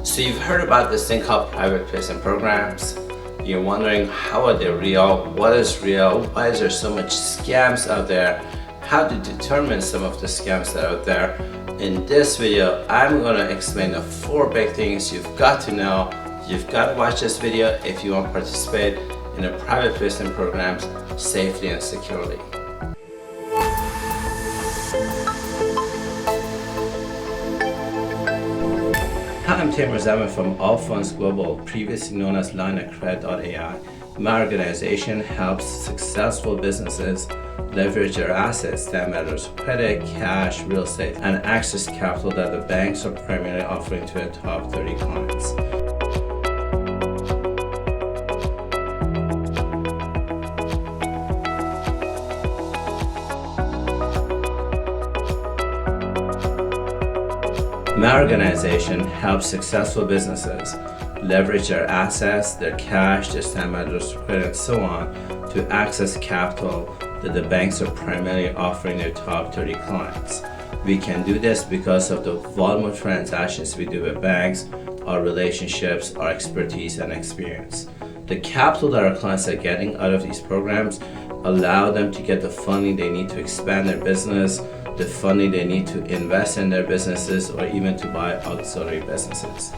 So you've heard about this thing called private placement programs. You're wondering, how are they real? What is real? Why is there so much scams out there? How to determine some of the scams that are out there? In this video, I'm going to explain the 4 big things you've got to know. You've got to watch this video if you want to participate in the private placement programs safely and securely. Hi, I'm Taimour Zaman from All Funds Global, previously known as LineOfCredit.ai. My organization helps successful businesses leverage their assets, that matters credit, cash, real estate, and access capital that the banks are primarily offering to their top 30 clients. My organization helps successful businesses leverage their assets, their cash, their standard letters of credit, and so on to access capital that the banks are primarily offering their top 30 clients. We can do this because of the volume of transactions we do with banks, our relationships, our expertise, and experience. The capital that our clients are getting out of these programs allow them to get the funding they need to expand their business, the funding they need to invest in their businesses, or even to buy auxiliary businesses.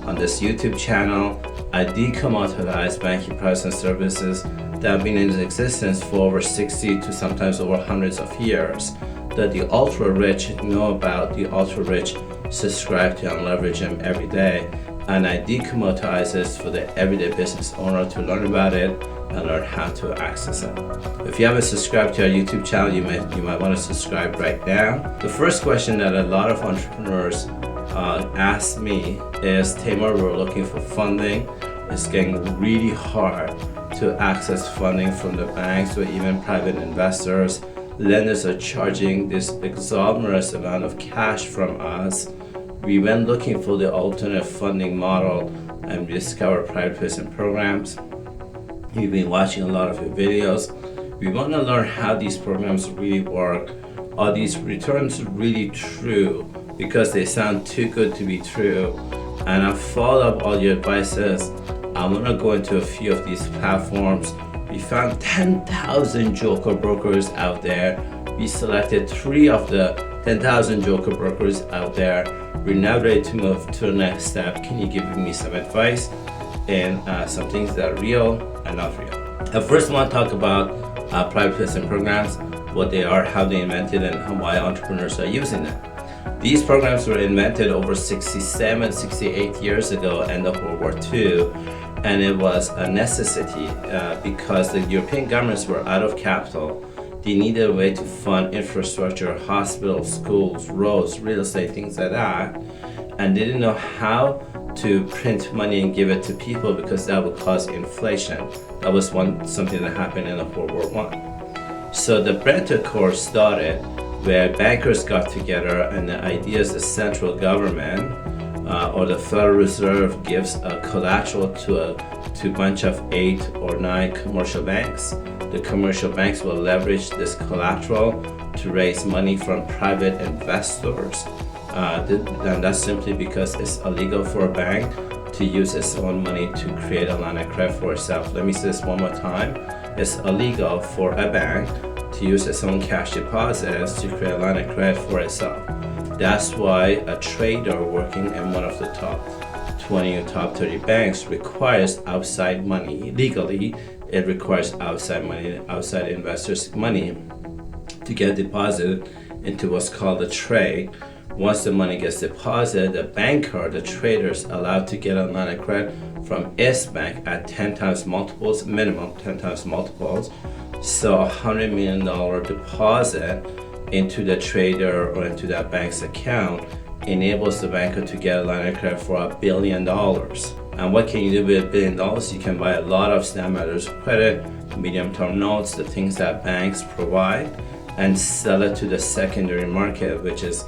On this YouTube channel, I decommoditize banking products and services that have been in existence for over 60 to sometimes over hundreds of years, that the ultra-rich know about, the ultra-rich subscribe to and leverage them every day, and I decommoditize this for the everyday business owner to learn about it and learn how to access it. If you haven't subscribed to our YouTube channel, you might want to subscribe right now. The first question that a lot of entrepreneurs ask me is, Taimour, we're looking for funding. It's getting really hard to access funding from the banks or even private investors. Lenders are charging this exorbitant amount of cash from us. We went looking for the alternative funding model and we discovered private placement programs. We've been watching a lot of your videos. We want to learn how these programs really work. Are these returns really true? Because they sound too good to be true. And I've followed up all your advices. I'm going to go into a few of these platforms. We found 10,000 joker brokers out there. We selected 3 of the 10,000 joker brokers out there. We're now ready to move to the next step. Can you give me some advice and some things that are real and not real? I first want to talk about private placement programs, what they are, how they invented, and why entrepreneurs are using them. These programs were invented over 67, 68 years ago, end of World War II, and it was a necessity because the European governments were out of capital. They needed a way to fund infrastructure, hospitals, schools, roads, real estate, things like that, and they didn't know how to print money and give it to people because that would cause inflation. That was something that happened in World War I. So the Brenton course started where bankers got together, and the idea is the central government or the Federal Reserve gives a collateral to a bunch of 8 or 9 commercial banks. The commercial banks will leverage this collateral to raise money from private investors. And that's simply because it's illegal for a bank to use its own money to create a line of credit for itself. Let me say this one more time. It's illegal for a bank to use its own cash deposits to create a line of credit for itself. That's why a trader working in one of the top 20 or top 30 banks requires outside money. Legally, it requires outside money, outside investors' money to get deposited into what's called a trade. Once the money gets deposited, the banker, the trader, is allowed to get a line of credit from its bank at 10 times multiples, minimum 10 times multiples. So $100 million deposit into the trader or into that bank's account enables the banker to get a line of credit for $1 billion. And what can you do with $1 billion? You can buy a lot of standard letters of credit, medium-term notes, the things that banks provide, and sell it to the secondary market, which is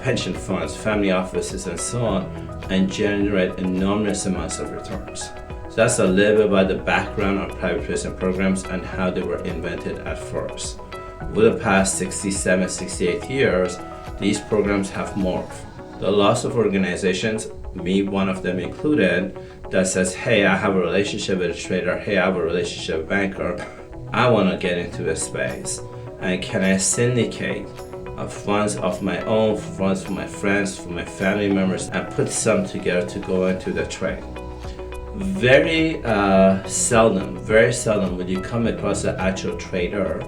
pension funds, family offices, and so on, and generate enormous amounts of returns. So that's a little bit about the background on private placement programs and how they were invented at first. Over the past 67, 68 years, these programs have morphed. The loss of organizations me, one of them included, that says, hey, I have a relationship with a trader, hey, I have a relationship with a banker, I want to get into this space. And can I syndicate funds of my own, funds for my friends, for my family members, and put some together to go into the trade? Very seldom will you come across an actual trader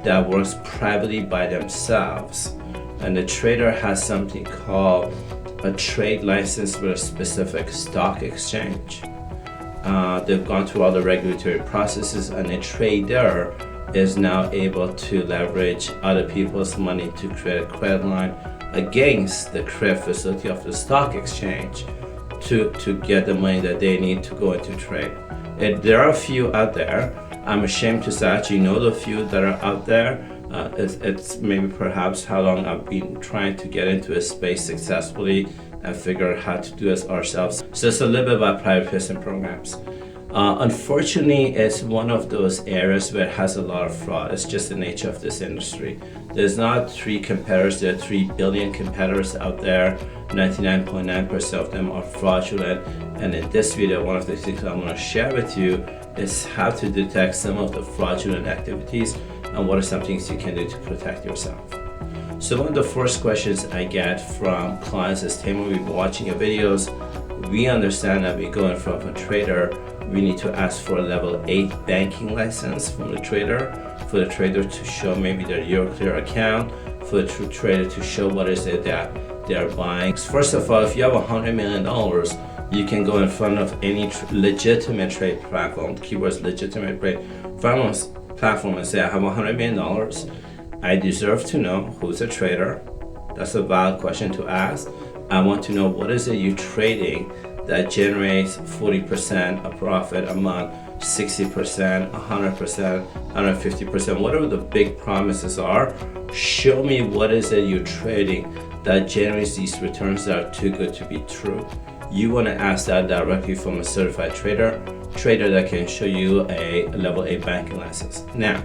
that works privately by themselves, and the trader has something called a trade license with a specific stock exchange. They've gone through all the regulatory processes, and a trader is now able to leverage other people's money to create a credit line against the credit facility of the stock exchange to get the money that they need to go into trade. There are a few out there. I'm ashamed to say I actually know the few that are out there. It's maybe perhaps how long I've been trying to get into a space successfully and figure out how to do it ourselves. So it's a little bit about private placement programs. Unfortunately, it's one of those areas where it has a lot of fraud. It's just the nature of this industry. There's not 3 competitors, there are 3 billion competitors out there. 99.9% of them are fraudulent. And in this video, one of the things I want to share with you is how to detect some of the fraudulent activities and what are some things you can do to protect yourself. So one of the first questions I get from clients is, Taimour, we've been watching your videos. We understand that we're going from a trader. We need to ask for a level 8 banking license from the trader, for the trader to show maybe their Euroclear account, for the trader to show what is it that they're buying. First of all, if you have $100 million, you can go in front of any legitimate trade platform, keywords legitimate trade platform, and say, I have $100 million. I deserve to know who's a trader. That's a valid question to ask. I want to know what is it you're trading that generates 40% a profit a month, 60%, 100%, 150%, whatever the big promises are. Show me what is it you're trading that generates these returns that are too good to be true. You want to ask that directly from a certified trader that can show you a level 8 banking license. Now,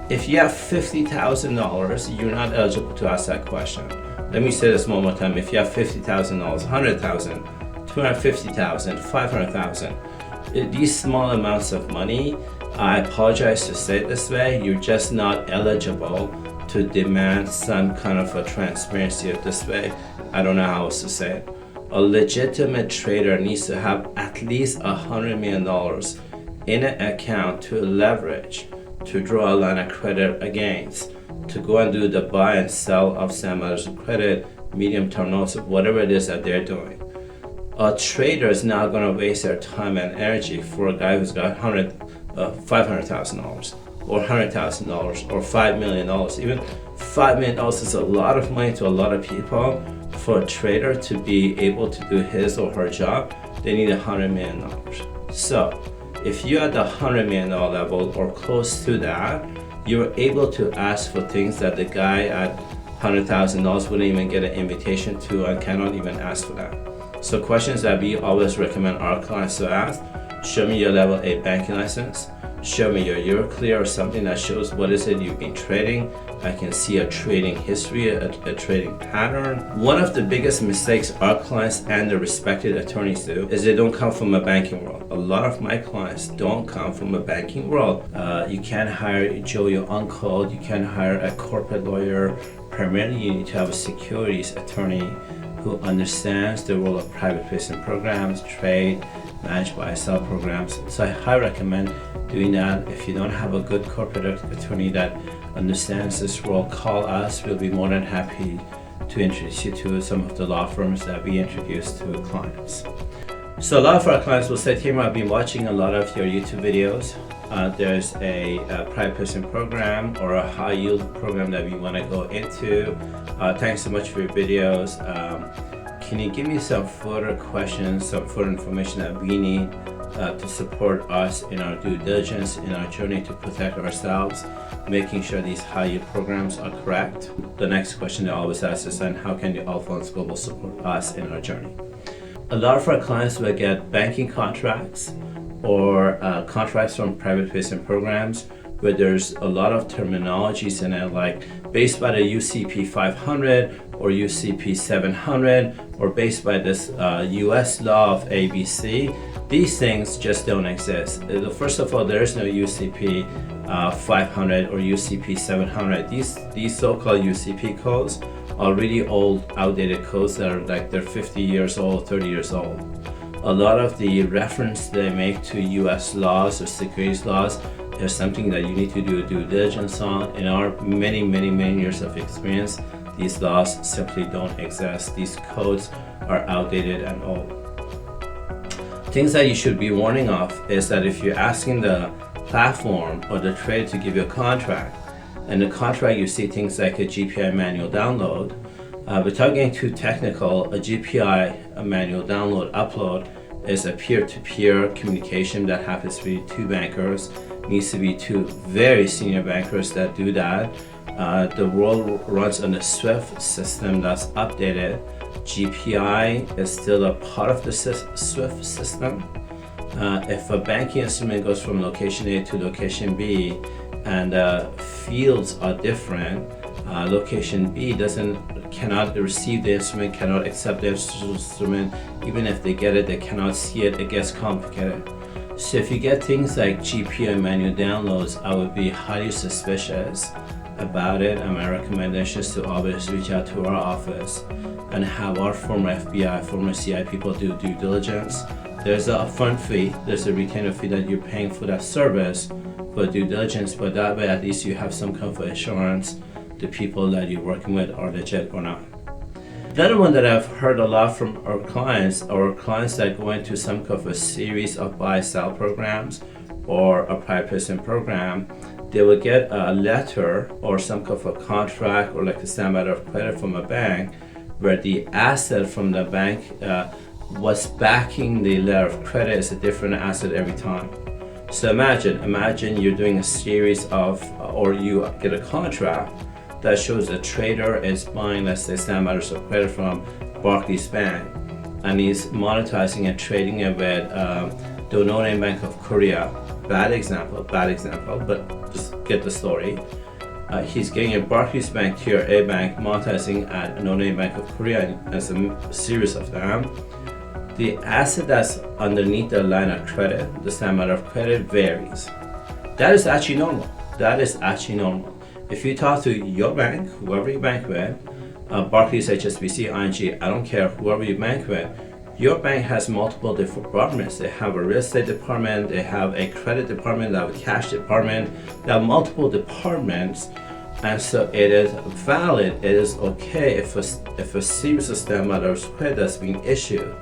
if you have $50,000, you're not eligible to ask that question. Let me say this one more time. If you have $50,000, $100,000, $250,000, $500,000, these small amounts of money, I apologize to say it this way, you're just not eligible to demand some kind of a transparency of this way. I don't know how else to say it. A legitimate trader needs to have at least $100 million in an account to leverage, to draw a line of credit against, to go and do the buy and sell of some letters of credit, medium-term notes, whatever it is that they're doing. A trader is not going to waste their time and energy for a guy who's got $500,000 or $100,000 or $5 million. Even $5 million is a lot of money to a lot of people. For a trader to be able to do his or her job, they need $100 million. So if you're at the $100 million level or close to that, you're able to ask for things that the guy at $100,000 wouldn't even get an invitation to and cannot even ask for that. So questions that we always recommend our clients to ask: show me your level 8 banking license, show me your Euroclear or something that shows what is it you've been trading. I can see a trading history, a trading pattern. One of the biggest mistakes our clients and their respected attorneys do is they don't come from a banking world. A lot of my clients don't come from a banking world. You can't hire Joe, your uncle. You can't hire a corporate lawyer. Primarily, you need to have a securities attorney who understands the role of private placement programs, trade, managed buy and sell programs. So I highly recommend doing that. If you don't have a good corporate attorney that understands this role, call us. We'll be more than happy to introduce you to some of the law firms that we introduce to clients. So a lot of our clients will say, Taimour, I've been watching a lot of your YouTube videos. There's a private placement program or a high yield program that we want to go into. Thanks so much for your videos. Can you give me some further questions, some further information that we need to support us in our due diligence, in our journey to protect ourselves, making sure these high yield programs are correct? The next question they always ask is, then how can the All Funds Global support us in our journey? A lot of our clients will get banking contracts or contracts from private placement programs where there's a lot of terminologies in it, like based by the UCP 500, or UCP 700 or based by this US law of ABC. These things just don't exist. First of all, there is no UCP 500 or UCP 700. These so-called UCP codes are really old, outdated codes that are like they're 50 years old, 30 years old. A lot of the reference they make to US laws or securities laws is something that you need to do due diligence on. In our many years of experience, these laws simply don't exist. These codes are outdated and old. Things that you should be warning of is that if you're asking the platform or the trader to give you a contract, and the contract you see things like a GPI manual download, without getting too technical, a GPI manual download upload is a peer-to-peer communication that happens to be two bankers. Needs to be two very senior bankers that do that. The world runs on the SWIFT system that's updated. GPI is still a part of the SWIFT system. If a banking instrument goes from location A to location B and fields are different, location B cannot receive the instrument, cannot accept the instrument. Even if they get it, they cannot see it. It gets complicated. So if you get things like GPI manual downloads, I would be highly suspicious about it, and my recommendation is to always reach out to our office and have our former FBI, former CI people do due diligence. There's an upfront fee, there's a retainer fee that you're paying for that service for due diligence, but that way at least you have some kind of assurance the people that you're working with are legit or not. The other one that I've heard a lot from our clients that go into some kind of a series of buy-sell programs or a private placement program, they will get a letter or some kind of a contract or like a standby of credit from a bank where the asset from the bank was backing the letter of credit is a different asset every time. So imagine you're doing a series of, or you get a contract that shows a trader is buying, let's say, standby of credit from Barclays Bank, and he's monetizing and trading it with the no-name Bank of Korea. Bad example, but just get the story. He's getting a Barclays Bank Tier A bank monetizing at a no-name Bank of Korea as a series of them. The asset that's underneath the line of credit, the standby of credit, varies. That is actually normal. If you talk to your bank, whoever you bank with, Barclays, HSBC, ING, I don't care, whoever you bank with, your bank has multiple different departments. They have a real estate department, they have a credit department, they have a cash department, they have multiple departments, and so it is valid, it is okay if a series of standby of credit that's being issued,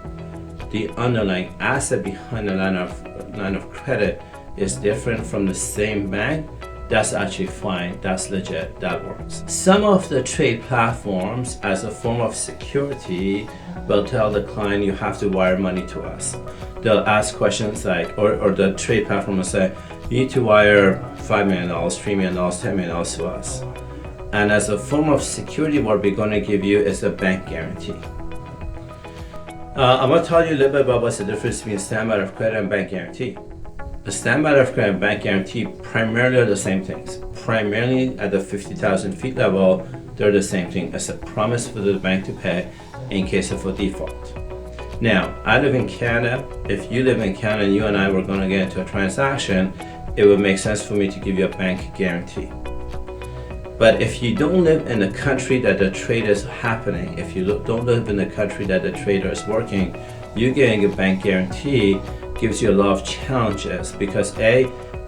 the underlying asset behind the line of credit is different from the same bank. That's actually fine, that's legit, that works. Some of the trade platforms, as a form of security, will tell the client you have to wire money to us. They'll ask questions like, or the trade platform will say, you need to wire $5 million, $3 million, $10 million to us. And as a form of security, what we're going to give you is a bank guarantee. I'm going to tell you a little bit about what's the difference between standby of credit and bank guarantee. The standby of credit and bank guarantee primarily are the same things. Primarily at the 50,000 feet level, they're the same thing. It's a promise for the bank to pay in case of a default. Now, I live in Canada. If you live in Canada and you and I were going to get into a transaction, it would make sense for me to give you a bank guarantee. But if you don't live in the country that the trade is happening, if you don't live in the country that the trader is working, you getting a bank guarantee gives you a lot of challenges because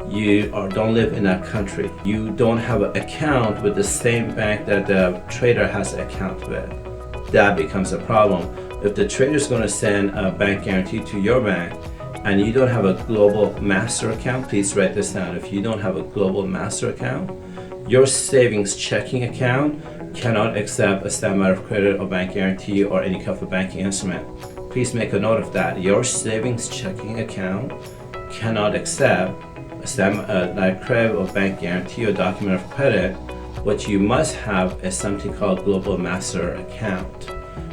you don't live in that country. You don't have an account with the same bank that the trader has an account with. That becomes a problem. If the trader is going to send a bank guarantee to your bank and you don't have a global master account, please write this down. If you don't have a global master account, your savings checking account cannot accept a standby of credit or bank guarantee or any kind of banking instrument. Please make a note of that. Your savings checking account cannot accept a credit or bank guarantee or document of credit. What you must have is something called global master account.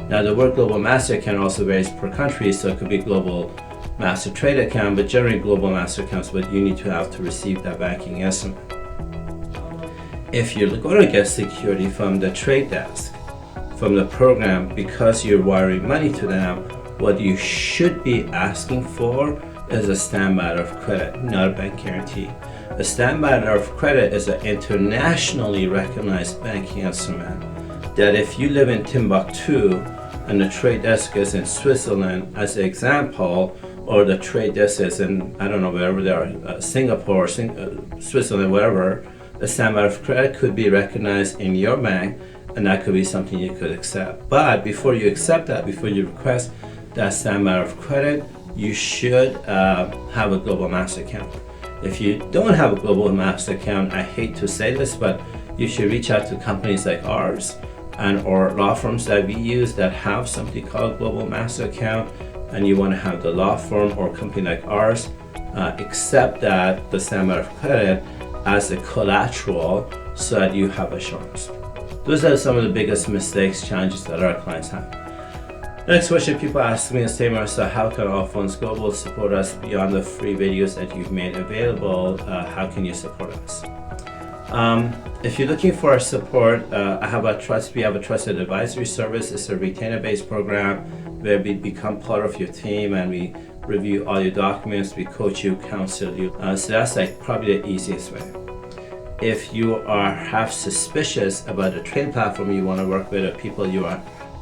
Now the word global master account also varies per country, so it could be global master trade account, but generally global master account is what you need to have to receive that banking instrument. If you're going to get security from the trade desk, from the program because you're wiring money to them. What you should be asking for is a standby letter of credit, not a bank guarantee. A standby letter of credit is an internationally recognized banking instrument that if you live in Timbuktu and the trade desk is in Switzerland, as an example, or the trade desk is in, I don't know, wherever they are, Singapore, Switzerland, wherever, a standby letter of credit could be recognized in your bank, and that could be something you could accept. But before you accept that, before you request that standby letter of credit, you should have a global master account. If you don't have a global master account, I hate to say this, but you should reach out to companies like ours and or law firms that we use that have something called global master account, and you want to have the law firm or company like ours accept that the standby letter of credit as a collateral so that you have assurance. Those are some of the biggest mistakes, challenges that our clients have. Next question people ask me is, Taimour, so how can Allfunds Global support us beyond the free videos that you've made available? How can you support us? If you're looking for our support, we have a trusted advisory service. It's a retainer-based program where we become part of your team and we review all your documents, we coach you, counsel you. So that's like probably the easiest way. If you are half suspicious about a trade platform you want to work with or people you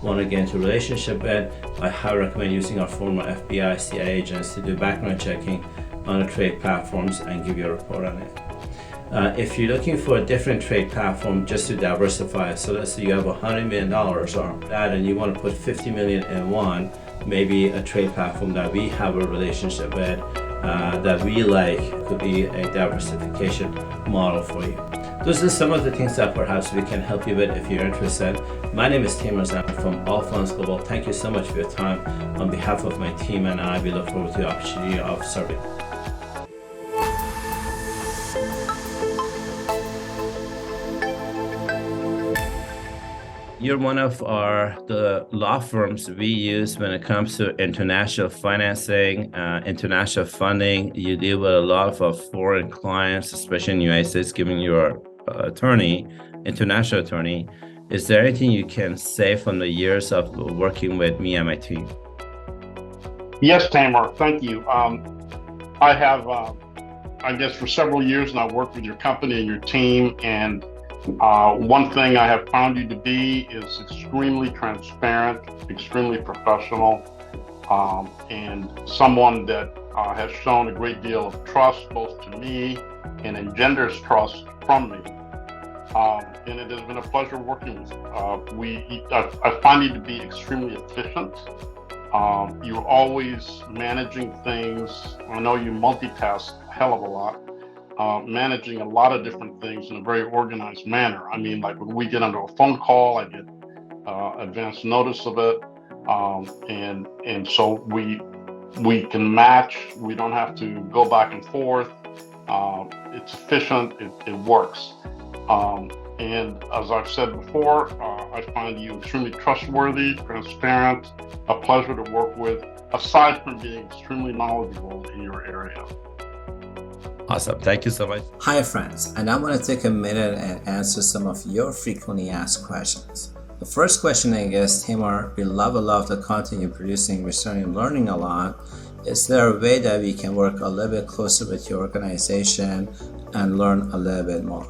want to get into a relationship with, I highly recommend using our former FBI, CIA agents to do background checking on the trade platforms and give you a report on it. If you're looking for a different trade platform just to diversify, so let's say you have $100 million or that and you want to put $50 million in one, maybe a trade platform that we have a relationship with that we like could be a diversification model for you. Those are some of the things that perhaps we can help you with if you're interested. My name is Taimour Zaman from Allfunds Global. Thank you so much for your time. On behalf of my team and I, we look forward to the opportunity of serving. You're one of the law firms we use when it comes to international financing, international funding. You deal with a lot of foreign clients, especially in the United States, given your international attorney. Is there anything you can say from the years of working with me and my team? Yes, Taimour, thank you. I have, I guess for several years now, worked with your company and your team, and one thing I have found you to be is extremely transparent, extremely professional, and someone that has shown a great deal of trust both to me and engenders trust from me. And it has been a pleasure working with you. I find you to be extremely efficient. You're always managing things. I know you multitask a hell of a lot. Managing a lot of different things in a very organized manner. I mean, like when we get onto a phone call, I get advance notice of it, and so we can match. We don't have to go back and forth. It's efficient. It works. And as I've said before, I find you extremely trustworthy, transparent, a pleasure to work with, aside from being extremely knowledgeable in your area. Awesome. Thank you so much. Hi friends, and I want to take a minute and answer some of your frequently asked questions. The first question is, Taimour, we love a lot of the content you're producing. We're certainly learning a lot. Is there a way that we can work a little bit closer with your organization and learn a little bit more?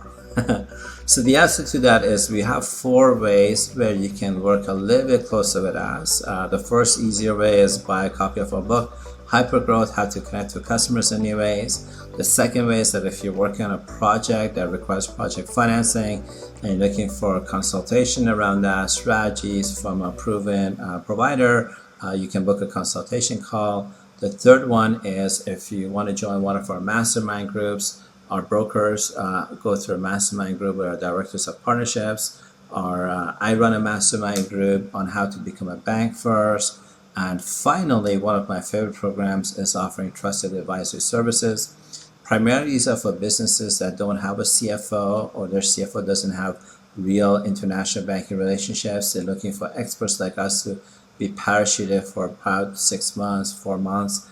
So the answer to that is we have 4 ways where you can work a little bit closer with us. The first easier way is buy a copy of our book, Hypergrowth, How to Connect with Customers in New Ways. The second way is that if you're working on a project that requires project financing and you're looking for consultation around that, strategies from a proven provider, you can book a consultation call. The third one is if you want to join one of our mastermind groups, our brokers go through a mastermind group with our directors of partnerships, or I run a mastermind group on how to become a bank first. And finally, one of my favorite programs is offering trusted advisory services. Primarily, these are for businesses that don't have a CFO or their CFO doesn't have real international banking relationships. They're looking for experts like us to be parachuted for about 6 months, 4 months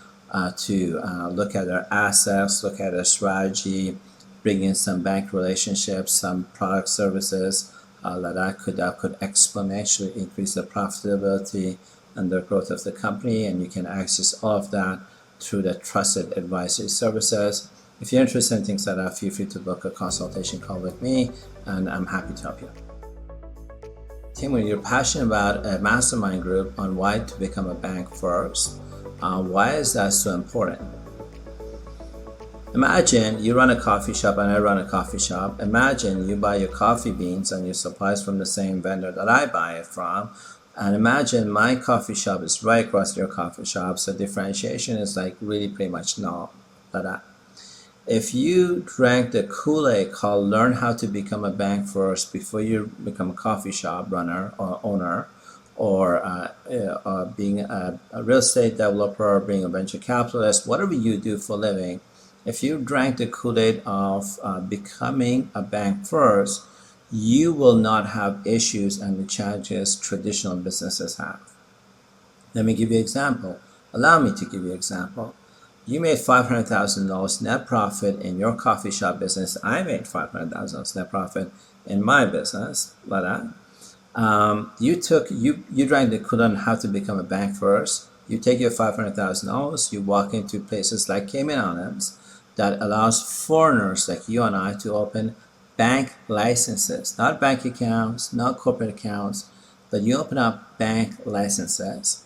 to look at their assets, look at their strategy, bring in some bank relationships, some product services, that could exponentially increase the profitability and the growth of the company, and you can access all of that through the trusted advisory services. If you're interested in things like that, feel free to book a consultation call with me, and I'm happy to help you. Taimour, you're passionate about a mastermind group on why to become a bank first. Why is that so important? Imagine you run a coffee shop and I run a coffee shop. Imagine you buy your coffee beans and your supplies from the same vendor that I buy it from. And imagine my coffee shop is right across your coffee shop. So differentiation is like really pretty much null. But if you drank the Kool-Aid called learn how to become a bank first before you become a coffee shop runner or owner, or being a real estate developer, or being a venture capitalist, whatever you do for a living, if you drank the Kool-Aid of becoming a bank first, you will not have issues and the challenges traditional businesses have. Let me give you an example. Allow me to give you an example. You made $500,000 net profit in your coffee shop business. I made $500,000 net profit in my business. You drank the Kool-Aid on how to become a bank first. You take your $500,000, you walk into places like Cayman Islands that allows foreigners like you and I to open bank licenses, not bank accounts, not corporate accounts, but you open up bank licenses.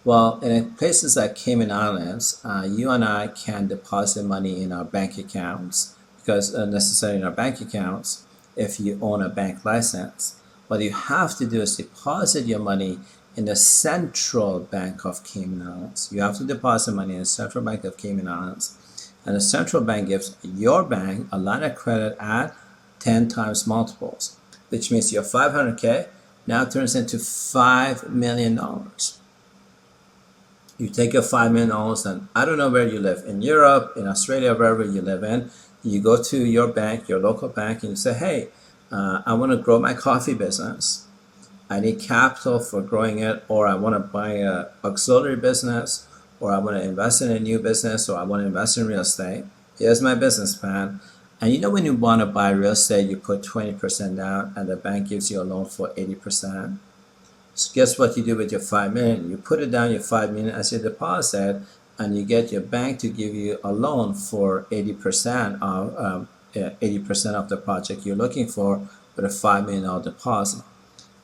Well, in places like Cayman Islands, you and I can deposit money in our bank accounts, because necessarily in our bank accounts, if you own a bank license. What you have to do is deposit your money in the Central Bank of Cayman Islands. You have to deposit money in the Central Bank of Cayman Islands. And the central bank gives your bank a line of credit at 10 times multiples, which means your 500K now turns into $5 million. You take your $5 million, and I don't know where you live, in Europe, in Australia, wherever you live in, you go to your bank, your local bank, and you say, hey, I want to grow my coffee business. I need capital for growing it, or I want to buy an auxiliary business, or I want to invest in a new business, or I want to invest in real estate. Here's my business plan. And you know, when you want to buy real estate, you put 20% down and the bank gives you a loan for 80%. So guess what you do with your $5 million? You put it down, your $5 million as your deposit, and you get your bank to give you a loan for 80% of 80% of the project you're looking for with a $5 million deposit.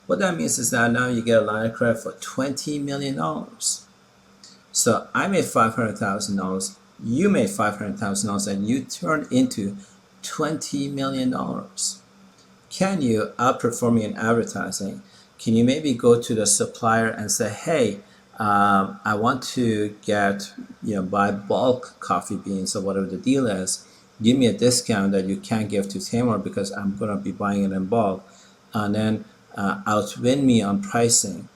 What that means is that now you get a line of credit for $20 million. So I made $500,000, you made $500,000, and you turned into $20 million. Can you outperform me in advertising? Can you maybe go to the supplier and say, hey, I want to buy bulk coffee beans or whatever the deal is. Give me a discount that you can't give to Taimour because I'm going to be buying it in bulk. And then outwin me on pricing.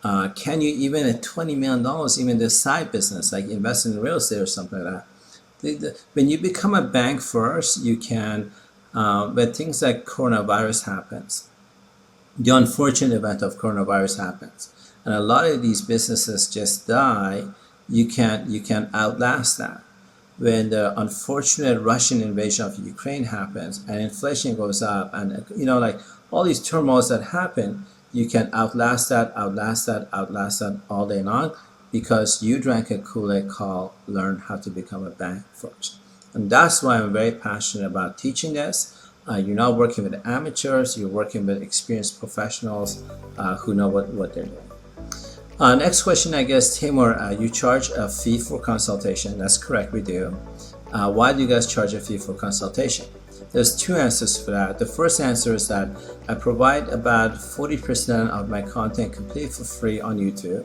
Can you, even at $20 million, even the side business, like invest in real estate or something like that? When you become a bank first, you can, when things like coronavirus happens, the unfortunate event of coronavirus happens, and a lot of these businesses just die, you can outlast that. When the unfortunate Russian invasion of Ukraine happens and inflation goes up, and like all these turmoils that happen, you can outlast that all day long, because you drank a Kool-Aid called learn how to become a bank first. And that's why I'm very passionate about teaching this. You're not working with amateurs, you're working with experienced professionals who know what they're doing. Next question, I guess, Taimour, you charge a fee for consultation. That's correct, we do. Why do you guys charge a fee for consultation? There's two answers for that. The first answer is that I provide about 40% of my content completely for free on YouTube.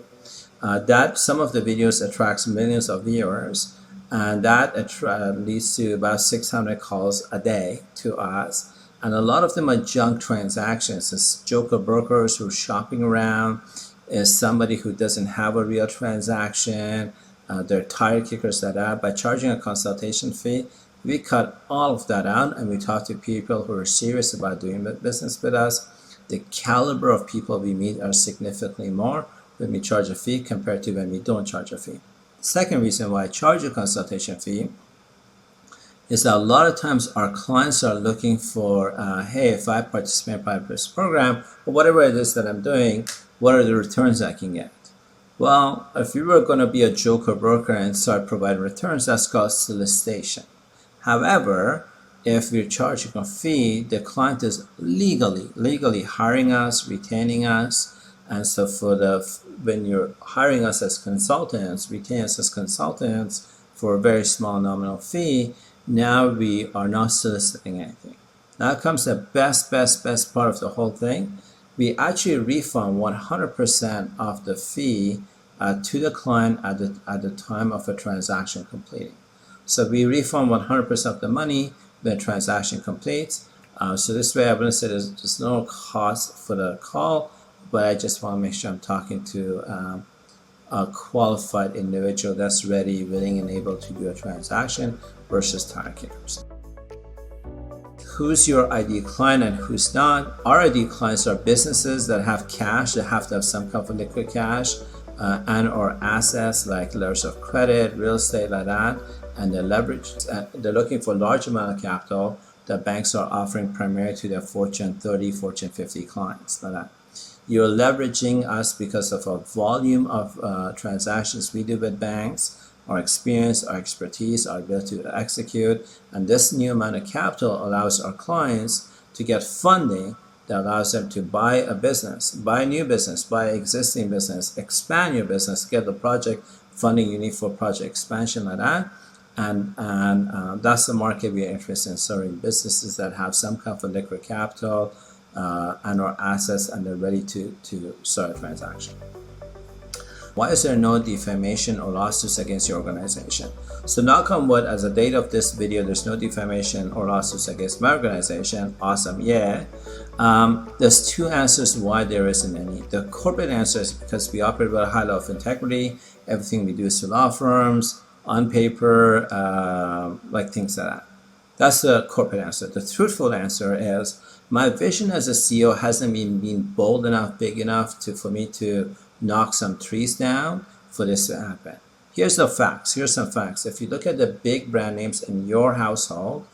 That some of the videos attracts millions of viewers, and that leads to about 600 calls a day to us. And a lot of them are junk transactions. It's joker brokers who are shopping around. Is somebody who doesn't have a real transaction. They're tire kickers that are. By charging a consultation fee, we cut all of that out and we talk to people who are serious about doing business with us. The caliber of people we meet are significantly more when we charge a fee compared to when we don't charge a fee. Second reason why I charge a consultation fee is that a lot of times our clients are looking for, hey, if I participate in a private placement program, or whatever it is that I'm doing, what are the returns I can get? Well, if you were going to be a joker broker and start providing returns, that's called solicitation. However, if we're charging a fee, the client is legally hiring us, retaining us, and so when you're hiring us as consultants, retaining us as consultants for a very small nominal fee, now we are not soliciting anything. Now comes the best part of the whole thing. We actually refund 100% of the fee to the client at the time of a transaction completing. So we refund 100% of the money when the transaction completes. So this way I wouldn't say there's no cost for the call, but I just want to make sure I'm talking to a qualified individual that's ready, willing, and able to do a transaction versus tire kickers. Who's your ideal client and who's not? Our ideal clients are businesses that have cash, that have to have some kind of liquid cash and or assets like letters of credit, real estate like that, and they're leveraged. They're looking for a large amount of capital that banks are offering primarily to their Fortune 30, Fortune 50 clients like that. You're leveraging us because of a volume of transactions we do with banks, our experience, our expertise, our ability to execute, and this new amount of capital allows our clients to get funding that allows them to buy a business, buy a new business, buy existing business, expand your business, get the project funding you need for project expansion like that. And that's the market we are interested in serving, businesses that have some kind of liquid capital and or assets, and they're ready to start a transaction. Why is there no defamation or lawsuits against your organization? So knock on wood, as a date of this video, there's no defamation or lawsuits against my organization. Awesome, yeah. There's two answers why there isn't any. The corporate answer is because we operate with a high level of integrity. Everything we do is to law firms, on paper, like things like that. That's the corporate answer. The truthful answer is my vision as a CEO hasn't been bold enough, big enough for me to knock some trees down for this to happen. Here's the facts. Here's some facts. If you look at the big brand names in your household,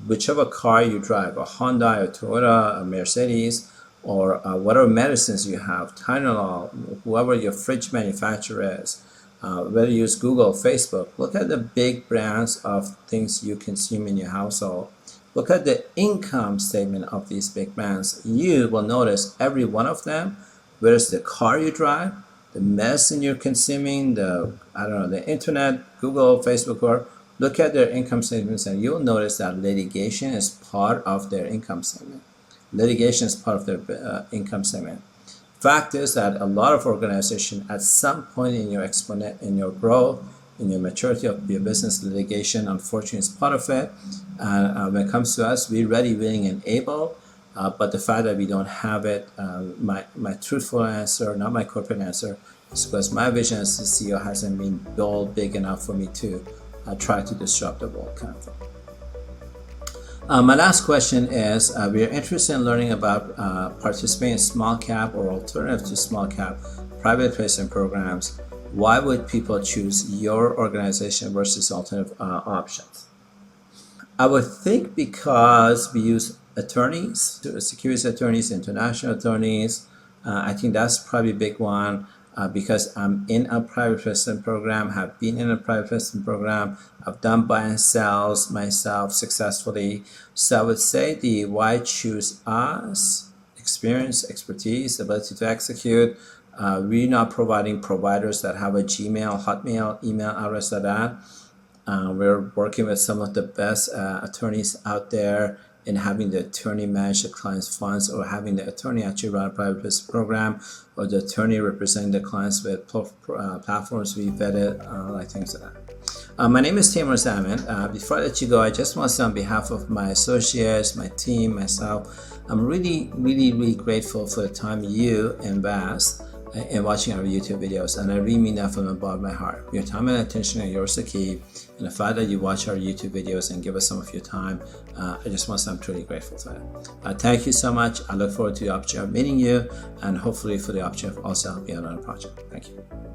whichever car you drive, a Honda, a Toyota, a Mercedes, or whatever medicines you have, Tylenol, whoever your fridge manufacturer is, whether you use Google, Facebook, look at the big brands of things you consume in your household. Look at the income statement of these big brands. You will notice every one of them, whether it's the car you drive, the medicine you're consuming, the internet, Google, Facebook, or look at their income statements, and you'll notice that litigation is part of their income statement. Litigation is part of their income statement. Fact is that a lot of organizations at some point in your growth, in your maturity of your business, litigation unfortunately is part of it. When it comes to us, we're ready, willing, and able. But the fact that we don't have it, my truthful answer, not my corporate answer, is because my vision as the CEO hasn't been big enough for me to try to disrupt the world kind of thing. My last question is, we are interested in learning about participating in small cap or alternative to small cap private placement programs. Why would people choose your organization versus alternative options? I would think because we use attorneys, securities attorneys, international attorneys. I think that's probably a big one because I'm in a private placement program, have been in a private placement program. I've done buy and sells myself successfully. So I would say the why choose us, experience, expertise, ability to execute. We're not providing providers that have a Gmail, Hotmail, email address like that. We're working with some of the best attorneys out there in having the attorney manage the client's funds, or having the attorney actually run a private placement program, or the attorney representing the clients with platforms we vetted, like things like that. My name is Taimour Zaman. Before I let you go, I just want to say on behalf of my associates, my team, myself, I'm really grateful for the time you invest in watching our YouTube videos, and I really mean that from the bottom of my heart. Your time and attention are yours to keep, and the fact that you watch our YouTube videos and give us some of your time, I just want to say I'm truly grateful for that. Thank you so much. I look forward to the opportunity of meeting you, and hopefully for the opportunity of also helping you out on a project. Thank you.